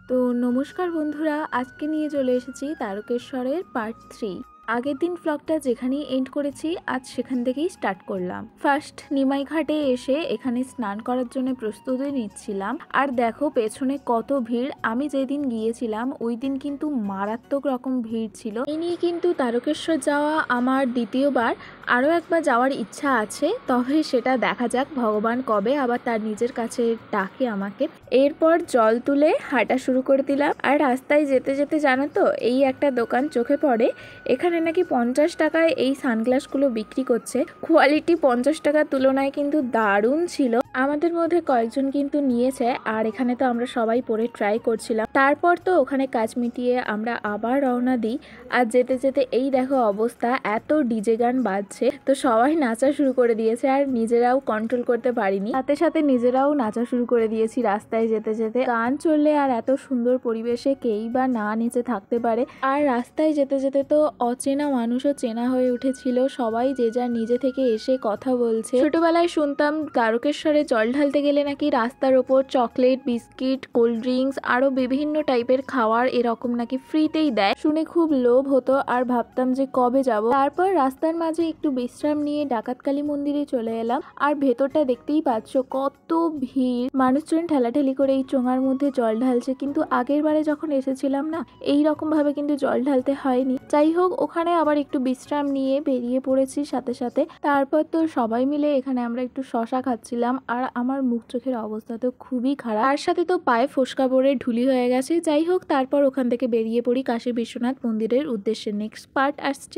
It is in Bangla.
তো নমস্কার বন্ধুরা, আজকে নিয়ে চলে এসেছি তারকেশ্বরের পার্ট 3। আগের দিন ব্লগটা যেখানেই এন্ড করেছি আজ সেখান থেকেই স্টার্ট করলাম। ফার্স্ট নিমাই ঘাটে এসে এখানে স্নান করার জন্য প্রস্তুতি নিচ্ছিলাম। আর দেখো পেছনে কত ভিড়। আমি যেদিন গিয়েছিলাম ওই দিন কিন্তু মারাত্মক রকম ভিড় ছিল। এই নিয়ে কিন্তু তারকেশ্বর যাওয়া আমার দ্বিতীয়বার। আরও একবার যাওয়ার ইচ্ছা আছে, তবে সেটা দেখা যাক ভগবান কবে আবার তার নিজের কাছে ডাকে আমাকে। এরপর জল তুলে হাঁটা শুরু করে দিলাম। আর রাস্তায় যেতে যেতে জানো তো এই একটা দোকান চোখে পড়ে। এখানে নাকি 50 টাকায় এই সানগ্লাসগুলো বিক্রি করছে। কোয়ালিটি 50 টাকার তুলনায় কিন্তু দারুণ ছিল। আমাদের মধ্যে কয়েকজন কিন্তু নিয়েছে, আর এখানে তো আমরা সবাই পরে ট্রাই করছিলাম। তারপর তো ওখানে কাজ মিটিয়ে আমরা আবার রওনা দিই। আর যেতে যেতে এই দেখো অবস্থা, এত ডিজে গান বাজছে, তো সবাই নাচা শুরু করে দিয়েছে আর নিজেরাও কন্ট্রোল করতে পারিনি। সাথে সাথে নিজেরাও নাচা শুরু করে দিয়েছি রাস্তায় যেতে যেতে। গান চললে আর এত সুন্দর পরিবেশে কেই বা না নেচে থাকতে পারে। আর রাস্তায় যেতে যেতে তো অচেনা মানুষও চেনা হয়ে উঠেছিল। সবাই যে যার নিজে থেকে এসে কথা বলছে। ছোটবেলায় শুনতাম তারকেশ্বরে জল ঢালতে গেলে নাকি রাস্তার ওপর চকলেট, বিস্কিট, কোল্ড ড্রিঙ্কস আরো বিভিন্ন টাইপের খাওয়ার এরকম নাকি ফ্রিতেই দেয়। শুনে খুব লোভ হতো আর ভাবতাম যে কবে যাব। তারপর রাস্তার মাঝে একটু বিশ্রাম নিয়ে ডাকাতকালী মন্দিরে চলে এলাম। আর ভেতরটা দেখতেই পাচ্ছ কত ভিড়, মানুষজন ঠেলাঠেলি করে এই চোঙার মধ্যে জল ঢালছে। কিন্তু আগের বারে যখন এসেছিলাম না, এই রকম ভাবে কিন্তু জল ঢালতে হয়নি। যাই হোক, ওখানে আবার একটু বিশ্রাম নিয়ে বেরিয়ে পড়েছি সাথে সাথে। তারপর তো সবাই মিলে এখানে আমরা একটু শশা খাচ্ছিলাম। আর আমার মুখ চোখের অবস্থা তো খুবই খারাপ, তার সাথে তো পায়ে ফোস্কা পড়ে ঢুলি হয়ে গেছে। যাই হোক, তারপর ওখান থেকে বেরিয়ে পড়ি কাশী বিশ্বনাথ মন্দিরের উদ্দেশ্যে। নেক্সট পার্ট আসছে।